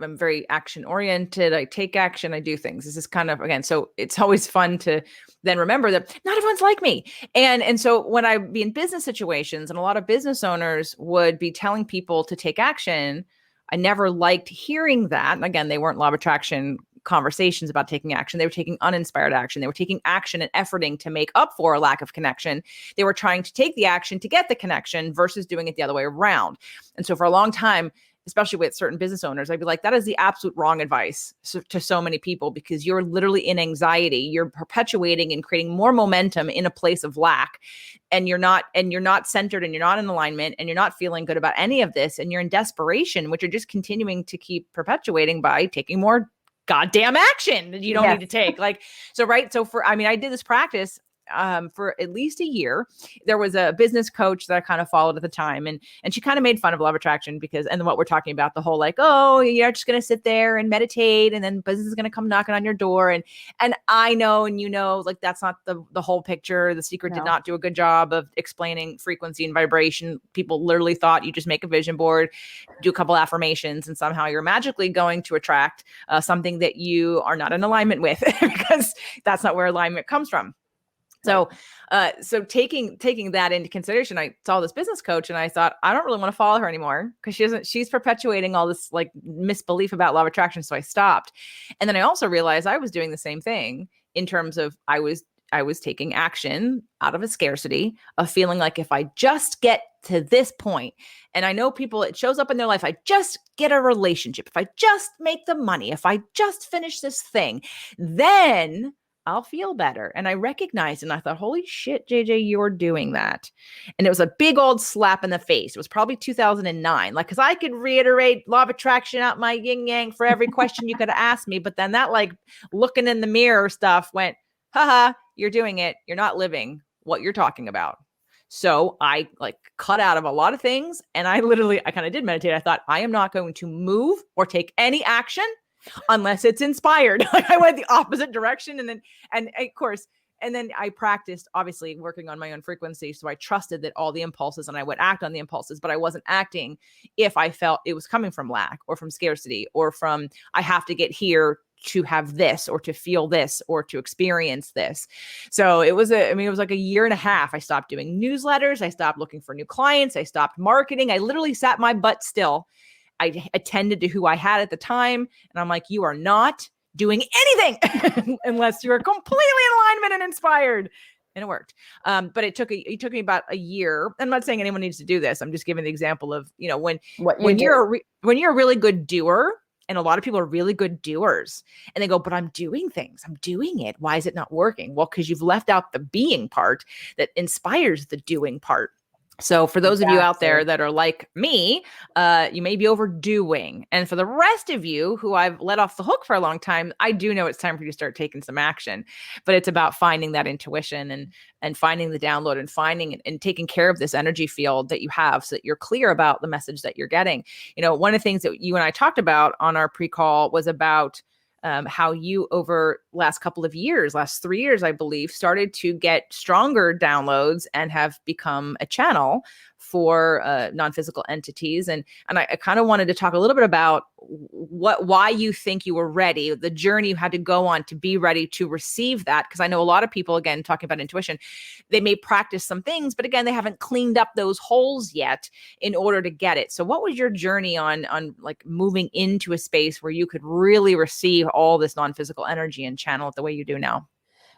Speaker 1: I'm very action oriented. I take action. I do things. This is kind of, again, so it's always fun to then remember that not everyone's like me. And so when I be in business situations, and a lot of business owners would be telling people to take action, I never liked hearing that. And again, they weren't law of attraction conversations about taking action. They were taking uninspired action. They were taking action and efforting to make up for a lack of connection. They were trying to take the action to get the connection versus doing it the other way around. And so for a long time, especially with certain business owners, I'd be like, that is the absolute wrong advice to so many people, because you're literally in anxiety. You're perpetuating and creating more momentum in a place of lack. And you're not centered, and you're not in alignment, and you're not feeling good about any of this. And you're in desperation, which you're just continuing to keep perpetuating by taking more goddamn action that you don't need to take. Like, so, right. So I did this practice for at least a year. There was a business coach that I kind of followed at the time, and she kind of made fun of law of attraction and what we're talking about, the whole like, oh, you're just going to sit there and meditate and then business is going to come knocking on your door. And I know, and like that's not the whole picture. The Secret did not do a good job of explaining frequency and vibration. People literally thought you just make a vision board, do a couple affirmations, and somehow you're magically going to attract something that you are not in alignment with, because that's not where alignment comes from. So, taking that into consideration, I saw this business coach and I thought, I don't really want to follow her anymore, because she's perpetuating all this like misbelief about law of attraction. So I stopped. And then I also realized I was doing the same thing in terms of I was taking action out of a scarcity of feeling like if I just get to this point, and I know people, it shows up in their life, I just get a relationship, if I just make the money, if I just finish this thing, then I'll feel better. And I recognized and I thought, holy shit, JJ, you're doing that. And it was a big old slap in the face. It was probably 2009. Like, cause I could reiterate law of attraction out my yin yang for every question you could ask me. But then that like looking in the mirror stuff went, haha, you're doing it. You're not living what you're talking about. So I like cut out of a lot of things. And I kind of did meditate. I thought, I am not going to move or take any action unless it's inspired. Like I went the opposite direction. And of course, and then I practiced obviously working on my own frequency. So I trusted that all the impulses and I would act on the impulses, but I wasn't acting if I felt it was coming from lack or from scarcity or from, I have to get here to have this or to feel this or to experience this. So it was it was like a year and a half. I stopped doing newsletters. I stopped looking for new clients. I stopped marketing. I literally sat my butt still. I attended to who I had at the time. And I'm like, you are not doing anything unless you're completely in alignment and inspired. And it worked. But it took me about a year. I'm not saying anyone needs to do this. I'm just giving the example of, when you're a really good doer, and a lot of people are really good doers and they go, but I'm doing things. I'm doing it. Why is it not working? Well, because you've left out the being part that inspires the doing part. So for those of you out there that are like me, you may be overdoing. And for the rest of you who I've let off the hook for a long time, I do know it's time for you to start taking some action. But it's about finding that intuition and finding the download and finding and taking care of this energy field that you have so that you're clear about the message that you're getting. One of the things that you and I talked about on our pre-call was about how you over last 3 years, I believe, started to get stronger downloads and have become a channel for non-physical entities. And I kind of wanted to talk a little bit about why you think you were ready, the journey you had to go on to be ready to receive that. Because I know a lot of people, again, talking about intuition, they may practice some things, but again, they haven't cleaned up those holes yet in order to get it. So what was your journey on like moving into a space where you could really receive all this non-physical energy and channel it the way you do now?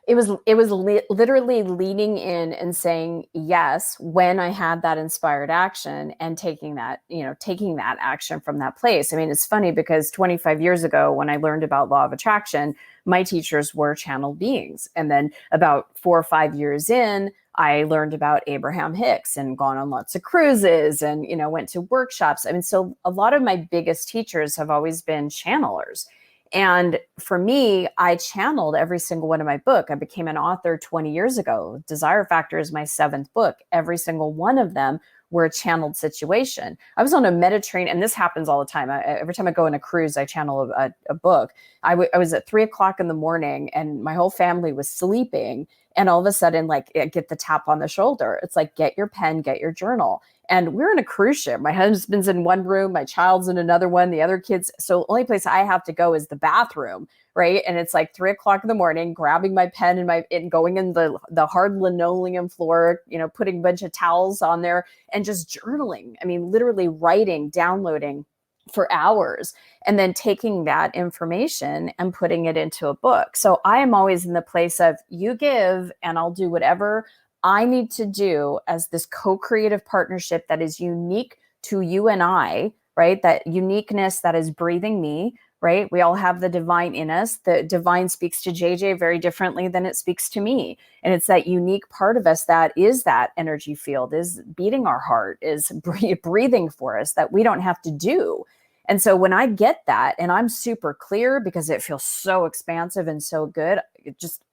Speaker 2: It was literally leaning in and saying yes when I had that inspired action and taking that action from that place. I mean, it's funny because 25 years ago, when I learned about law of attraction, my teachers were channeled beings. And then about 4 or 5 years in, I learned about Abraham Hicks and gone on lots of cruises and, went to workshops. I mean, so a lot of my biggest teachers have always been channelers. And for me, I channeled every single one of my book. I became an author 20 years ago. Desire Factor is my 7th book. Every single one of them were a channeled situation. I was on a Mediterranean, and this happens all the time. Every time I go on a cruise, I channel a book. I was at 3 o'clock in the morning and my whole family was sleeping. And all of a sudden, like, I get the tap on the shoulder. It's like, get your pen, get your journal. And we're in a cruise ship. My husband's in one room, my child's in another one, the other kids. So the only place I have to go is the bathroom, right? And it's like 3 o'clock in the morning, grabbing my pen and going in the hard linoleum floor, putting a bunch of towels on there and just journaling. I mean, literally writing, downloading for hours, and then taking that information and putting it into a book. So I am always in the place of you give and I'll do whatever I need to do as this co-creative partnership that is unique to you and I, right? That uniqueness that is breathing me, right? We all have the divine in us. The divine speaks to JJ very differently than it speaks to me. And it's that unique part of us that is that energy field, is beating our heart, is breathing for us that we don't have to do. And so when I get that and I'm super clear because it feels so expansive and so good,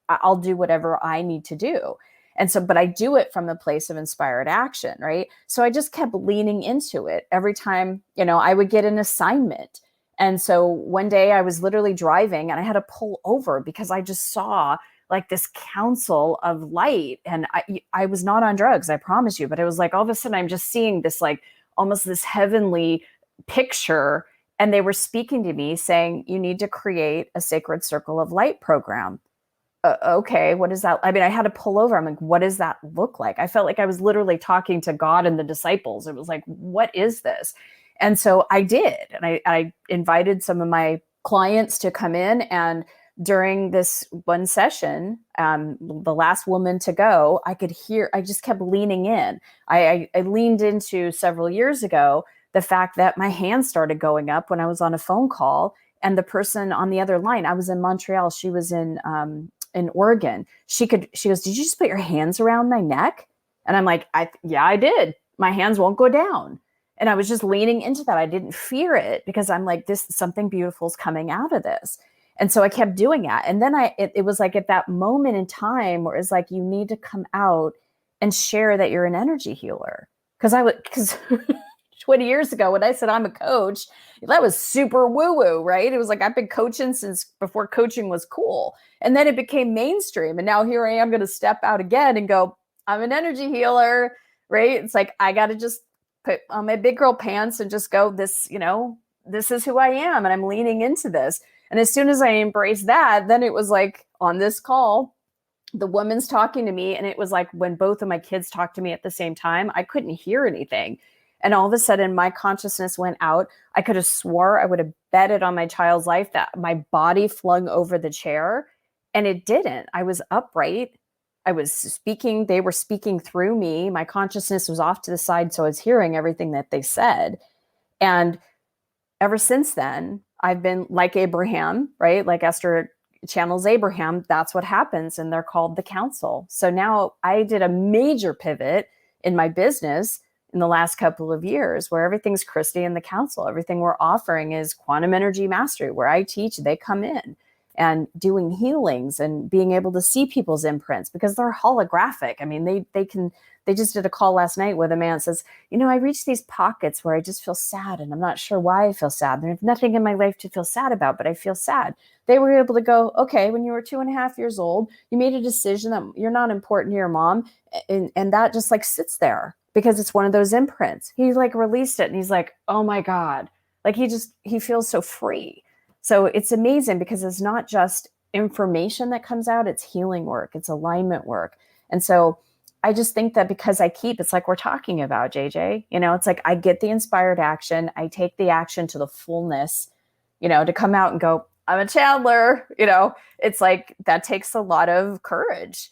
Speaker 2: I'll do whatever I need to do. And so, but I do it from the place of inspired action, right? So I just kept leaning into it every time, I would get an assignment. And so one day I was literally driving and I had to pull over because I just saw like this council of light. And I was not on drugs, I promise you, but it was like all of a sudden I'm just seeing this like almost this heavenly picture. And they were speaking to me saying, you need to create a sacred circle of light program. Okay, what is that? I mean, I had to pull over. I'm like, what does that look like? I felt like I was literally talking to God and the disciples. It was like, what is this? And so I did. And I invited some of my clients to come in. And during this one session, the last woman to go, I just kept leaning in. I leaned into several years ago, the fact that my hands started going up when I was on a phone call. And the person on the other line, I was in Montreal, she was in in Oregon. She goes, did you just put your hands around my neck? And I'm like, yeah, I did. My hands won't go down. And I was just leaning into that. I didn't fear it because I'm like, something beautiful is coming out of this. And so I kept doing that. And then it was like at that moment in time where it's like, you need to come out and share that you're an energy healer. Because 20 years ago, when I said I'm a coach, that was super woo-woo, right? It was like, I've been coaching since before coaching was cool. And then it became mainstream. And now here I am going to step out again and go, I'm an energy healer, right? It's like, I got to just put on my big girl pants and just go, this is who I am. And I'm leaning into this. And as soon as I embraced that, then it was like on this call, the woman's talking to me. And it was like when both of my kids talked to me at the same time, I couldn't hear anything. And all of a sudden my consciousness went out. I could have swore I would have betted on my child's life that my body flung over the chair, and it didn't. I was upright. I was speaking. They were speaking through me. My consciousness was off to the side. So I was hearing everything that they said. And ever since then, I've been like Abraham, right? Like Esther channels Abraham. That's what happens. And they're called the council. So now I did a major pivot in my business in the last couple of years where everything's Christy and the council. Everything we're offering is quantum energy mastery, where I teach, they come in and doing healings and being able to see people's imprints because they're holographic. I mean, they just did a call last night where the man says, I reach these pockets where I just feel sad and I'm not sure why I feel sad. There's nothing in my life to feel sad about, but I feel sad. They were able to go, okay, when you were 2.5 years old, you made a decision that you're not important to your mom. And that just like sits there because it's one of those imprints. He like released it and he's like, oh my God, like he feels so free. So it's amazing because it's not just information that comes out, it's healing work, it's alignment work. And so I just think that because it's like we're talking about, JJ, it's like I get the inspired action, I take the action to the fullness, to come out and go, I'm a channeler, it's like that takes a lot of courage.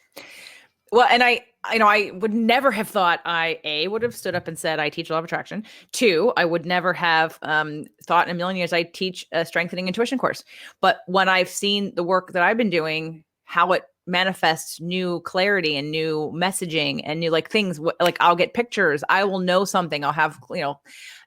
Speaker 1: Well, and I would never have thought I would have stood up and said, I teach law of attraction. 2, I would never have thought in a million years I teach a strengthening intuition course. But when I've seen the work that I've been doing, how it manifests new clarity and new messaging and new like things, like I'll get pictures, I will know something, I'll have,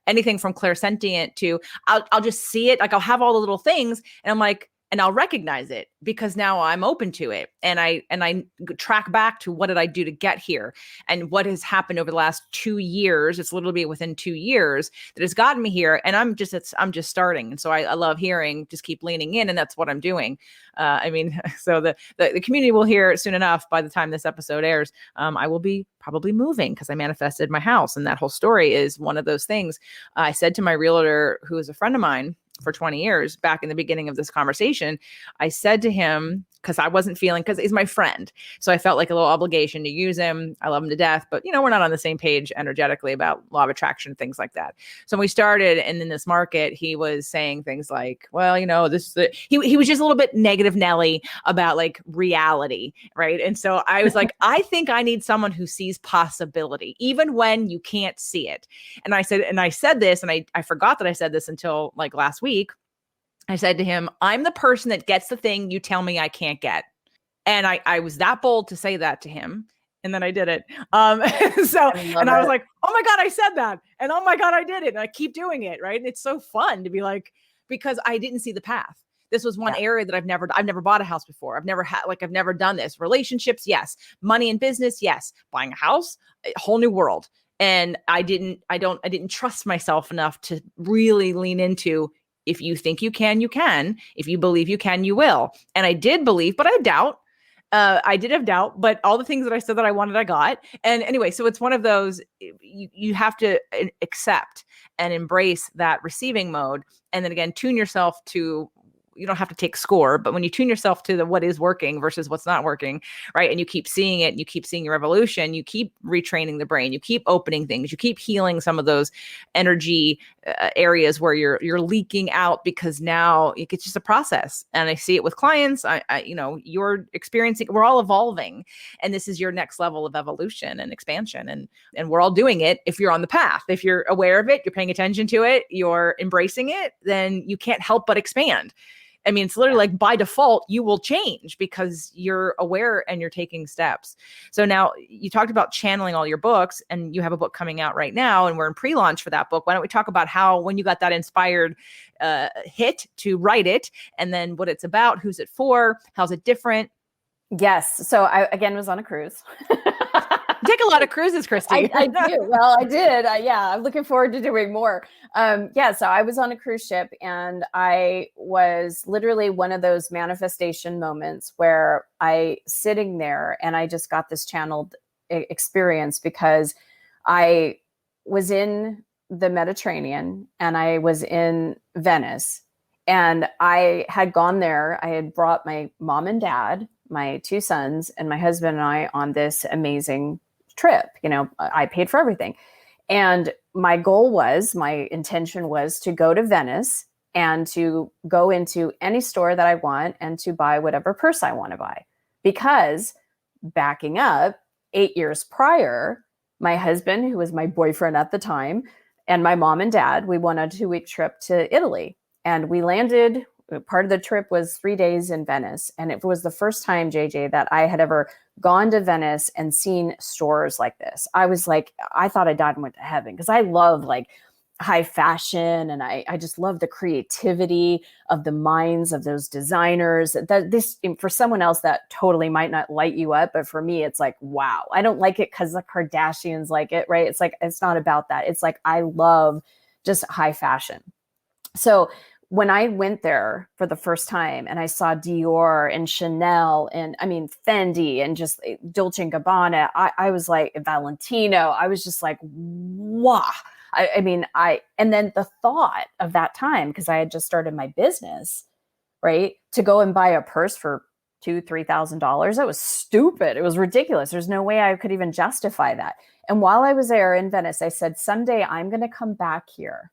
Speaker 1: anything from clairsentient to I'll just see it. Like I'll have all the little things and I'm like, and I'll recognize it because now I'm open to it. And I track back to what did I do to get here and what has happened over the last 2 years. It's literally within 2 years that has gotten me here. And I'm just starting. And so I love hearing, just keep leaning in. And that's what I'm doing. So the community will hear soon enough. By the time this episode airs, I will be probably moving because I manifested my house. And that whole story is one of those things. I said to my realtor, who is a friend of mine for 20 years, back in the beginning of this conversation, I said to him, because I wasn't feeling, because he's my friend. So I felt like a little obligation to use him. I love him to death, but we're not on the same page energetically about law of attraction, things like that. So when we started and in this market, he was saying things like, well, he was just a little bit negative Nelly about like reality. Right. And so I was like, I think I need someone who sees possibility, even when you can't see it. And I said this, and I forgot that I said this until like last week. I said to him, I'm the person that gets the thing you tell me I can't get. And I was that bold to say that to him. And then I did it. I was like, oh my God, I said that. And oh my God, I did it. And I keep doing it. Right. And it's so fun to be like, because I didn't see the path. This was one area that I've never bought a house before. I've never done this. Relationships. Yes. Money and business. Yes. Buying a house, a whole new world. And I didn't trust myself enough to really lean into, if you think you can, you can. If you believe you can, you will. And I did believe, but I doubt. I did have doubt, but all the things that I said that I wanted, I got. And anyway, so it's one of those, you have to accept and embrace that receiving mode. And then again, tune yourself to, you don't have to take score, but when you tune yourself to what is working versus what's not working, right? And you keep seeing it, and you keep seeing your evolution, you keep retraining the brain, you keep opening things, you keep healing some of those energy areas where you're leaking out, because now it's just a process. And I see it with clients. You're experiencing, we're all evolving, and this is your next level of evolution and expansion. And we're all doing it. If you're on the path, if you're aware of it, you're paying attention to it, you're embracing it, then you can't help but expand. I mean, it's literally like by default, you will change because you're aware and you're taking steps. So now you talked about channeling all your books, and you have a book coming out right now, and we're in pre-launch for that book. Why don't we talk about when you got that inspired hit to write it, and then what it's about, who's it for, how's it different?
Speaker 2: Yes. So I, again, was on a cruise.
Speaker 1: You take a lot of cruises, Christy.
Speaker 2: I do. Well, I did. Yeah, I'm looking forward to doing more. So I was on a cruise ship, and I was literally one of those manifestation moments where I sitting there and I just got this channeled experience, because I was in the Mediterranean and I was in Venice, and I had gone there. I had brought my mom and dad, my two sons, and my husband and I on this amazing trip. I paid for everything. And my intention was to go to Venice and to go into any store that I want and to buy whatever purse I want to buy. Because backing up 8 years prior, my husband, who was my boyfriend at the time, and my mom and dad, we went on a 2-week trip to Italy. And we landed, part of the trip was 3 days in Venice. And it was the first time, JJ, that I had ever gone to Venice and seen stores like this. I was like, I thought I died and went to heaven, because I love like high fashion, and I just love the creativity of the minds of those designers. This, for someone else, that totally might not light you up, but for me, it's like, wow. I don't like it because the Kardashians like it, right? It's like, it's not about that. It's like, I love just high fashion. So when I went there for the first time and I saw Dior and Chanel and Fendi and just Dolce & Gabbana, I was like, Valentino, I was just like, wow. And then the thought of that time, because I had just started my business, right? To go and buy a purse for $2,000-$3,000, that was stupid. It was ridiculous. There's no way I could even justify that. And while I was there in Venice, I said, someday I'm going to come back here.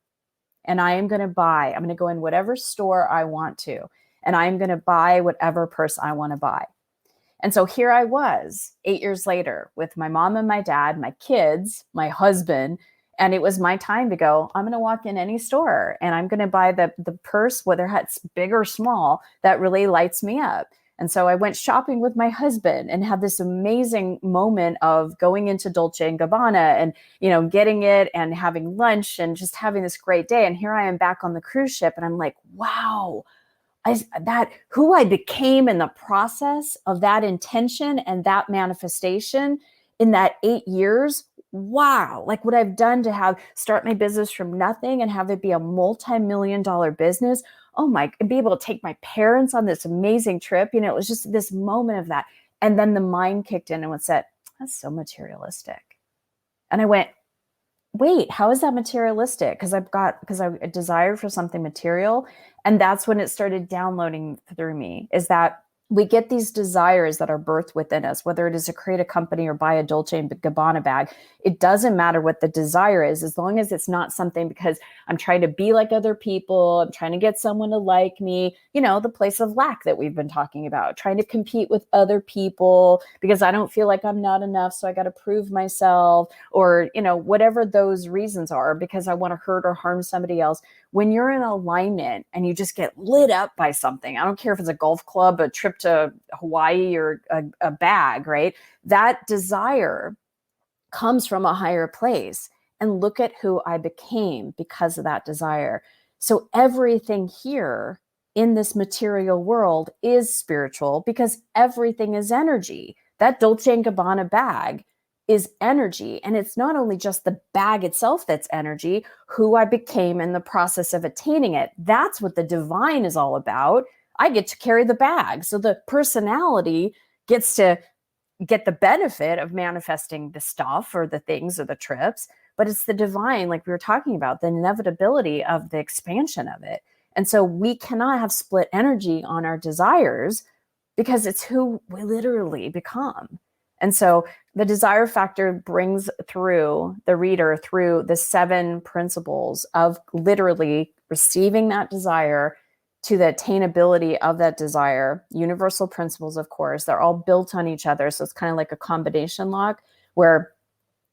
Speaker 2: And I'm going to go in whatever store I want to, and I'm going to buy whatever purse I want to buy. And so here I was 8 years later with my mom and my dad, my kids, my husband, and it was my time to go, I'm going to walk in any store and I'm going to buy the purse, whether it's big or small, that really lights me up. And so I went shopping with my husband and had this amazing moment of going into Dolce & Gabbana and, getting it and having lunch and just having this great day. And here I am back on the cruise ship, and I'm like, wow, who I became in the process of that intention and that manifestation in that 8 years. Wow. Like what I've done to start my business from nothing and have it be a multi-million-dollar business. And be able to take my parents on this amazing trip. It was just this moment of that. And then the mind kicked in and said, that's so materialistic. And I went, wait, how is that materialistic? Because I desire for something material. And that's when it started downloading through me, is that we get these desires that are birthed within us, whether it is to create a company or buy a Dolce & Gabbana bag. It doesn't matter what the desire is, as long as it's not something because I'm trying to be like other people, I'm trying to get someone to like me, the place of lack that we've been talking about, trying to compete with other people because I don't feel like I'm not enough, so I got to prove myself, or, whatever those reasons are, because I want to hurt or harm somebody else. When you're in alignment and you just get lit up by something, I don't care if it's a golf club, a trip to Hawaii, or a bag, right? That desire comes from a higher place. And look at who I became because of that desire. So everything here in this material world is spiritual, because everything is energy. That Dolce & Gabbana bag is energy. And it's not only just the bag itself that's energy, who I became in the process of attaining it. That's what the divine is all about. I get to carry the bag. So the personality gets to get the benefit of manifesting the stuff or the things or the trips, but it's the divine, like we were talking about, the inevitability of the expansion of it. And so we cannot have split energy on our desires, because it's who we literally become. And so the desire factor brings through the reader through the 7 principles of literally receiving that desire to the attainability of that desire. Universal principles, of course, they're all built on each other. So it's kind of like a combination lock, where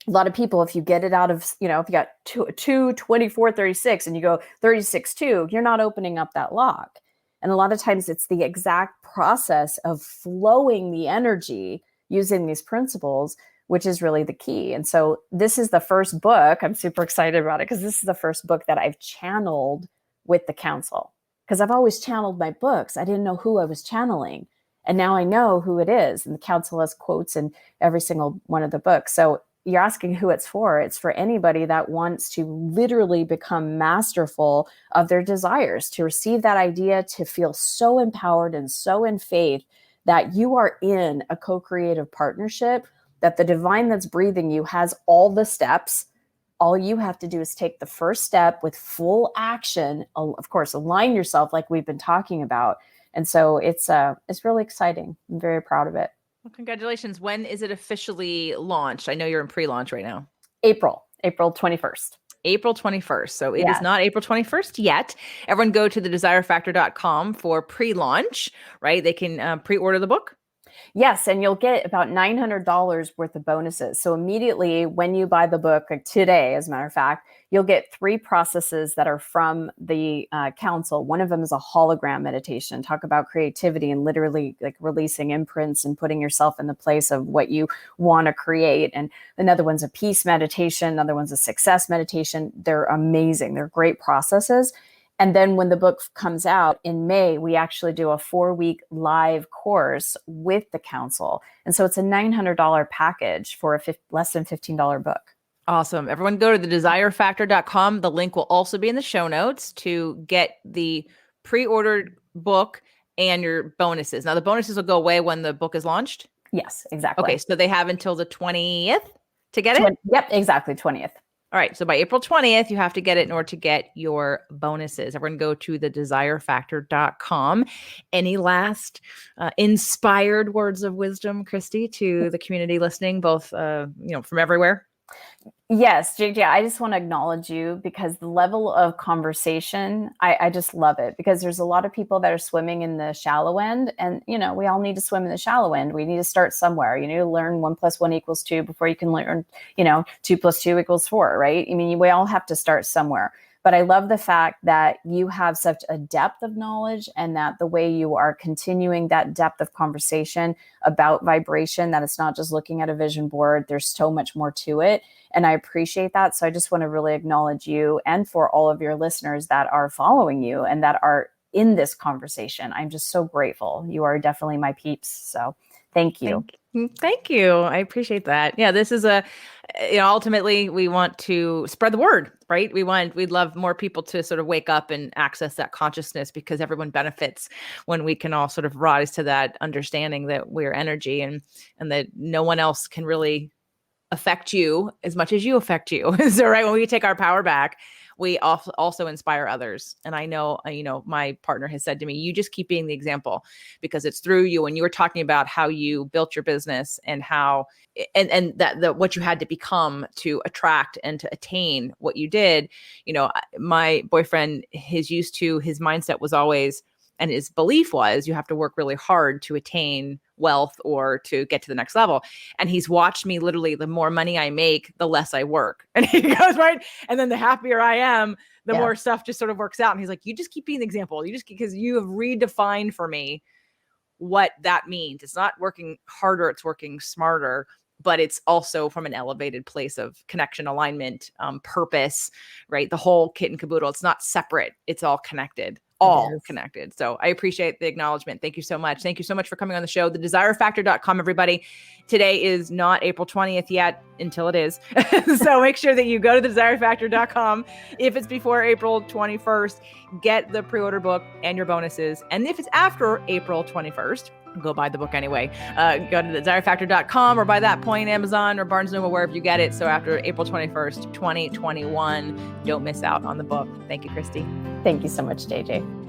Speaker 2: a lot of people, if you get it out of, if you got 2, 24, 36 and you go 36, 2, you're not opening up that lock. And a lot of times it's the exact process of flowing the energy using these principles, which is really the key. And so this is the first book. I'm super excited about it because this is the first book that I've channeled with the council. Because I've always channeled my books. I didn't know who I was channeling. And now I know who it is. And the council has quotes in every single one of the books. So you're asking who it's for. It's for anybody that wants to literally become masterful of their desires, to receive that idea, to feel so empowered and so in faith that you are in a co-creative partnership, that the divine that's breathing you has all the steps. All you have to do is take the first step with full action. Of course, align yourself like we've been talking about. And so it's really exciting. I'm very proud of it.
Speaker 1: Well, congratulations. When is it officially launched? I know you're in pre-launch right now.
Speaker 2: April 21st.
Speaker 1: April 21st. So it is not April 21st yet. Everyone go to thedesirefactor.com for pre-launch, right? They can pre-order the book.
Speaker 2: Yes, and you'll get about $900 worth of bonuses. So immediately when you buy the book, like today, as a matter of fact, you'll get 3 processes that are from the council. One of them is a hologram meditation, talk about creativity and literally like releasing imprints and putting yourself in the place of what you want to create. And another one's a peace meditation. Another one's a success meditation. They're amazing. They're great processes. And then when the book comes out in May, we actually do a 4-week live course with the council. And so it's a $900 package for a less than $15 book.
Speaker 1: Awesome. Everyone go to thedesirefactor.com. The link will also be in the show notes to get the pre-ordered book and your bonuses. Now, the bonuses will go away when the book is launched?
Speaker 2: Yes, exactly.
Speaker 1: Okay, so they have until the 20th to get it?
Speaker 2: Yep, exactly, 20th.
Speaker 1: All right. So by April 20th, you have to get it in order to get your bonuses. Everyone go to thedesirefactor.com. Any last inspired words of wisdom, Christy, to the community listening, both, from everywhere?
Speaker 2: Yes, JJ, I just want to acknowledge you because the level of conversation, I just love it because there's a lot of people that are swimming in the shallow end and, we all need to swim in the shallow end. We need to start somewhere. You need to learn 1 + 1 = 2 before you can learn, 2 + 2 = 4, right? I mean, we all have to start somewhere. But I love the fact that you have such a depth of knowledge and that the way you are continuing that depth of conversation about vibration, that it's not just looking at a vision board, there's so much more to it. And I appreciate that. So I just want to really acknowledge you and for all of your listeners that are following you and that are in this conversation. I'm just so grateful. You are definitely my peeps. So thank you.
Speaker 1: Thank you. I appreciate that. Yeah, this is ultimately we want to spread the word, right? We'd love more people to sort of wake up and access that consciousness because everyone benefits when we can all sort of rise to that understanding that we're energy and that no one else can really affect you as much as you affect you. So, right, when we take our power back, we also inspire others. And I know, my partner has said to me, you just keep being the example because it's through you. And you were talking about how you built your business and how, and that what you had to become to attract and to attain what you did. My boyfriend, his mindset was always, and his belief was you have to work really hard to attain wealth or to get to the next level. And he's watched me literally, the more money I make, the less I work. And he goes, right. And then the happier I am, the more stuff just sort of works out. And he's like, you just keep being the example. Because you have redefined for me what that means. It's not working harder, it's working smarter, but it's also from an elevated place of connection, alignment, purpose, right? The whole kit and caboodle. It's not separate. It's all connected. All connected. So I appreciate the acknowledgement. Thank you so much. Thank you so much for coming on the show. TheDesireFactor.com, everybody. Today is not April 20th yet until it is. So make sure that you go to TheDesireFactor.com. If it's before April 21st, get the pre-order book and your bonuses. And if it's after April 21st, go buy the book anyway. Go to TheDesireFactor.com or by that point, Amazon or Barnes & Noble, wherever you get it. So after April 21st, 2021, don't miss out on the book. Thank you, Christy.
Speaker 2: Thank you so much, JJ.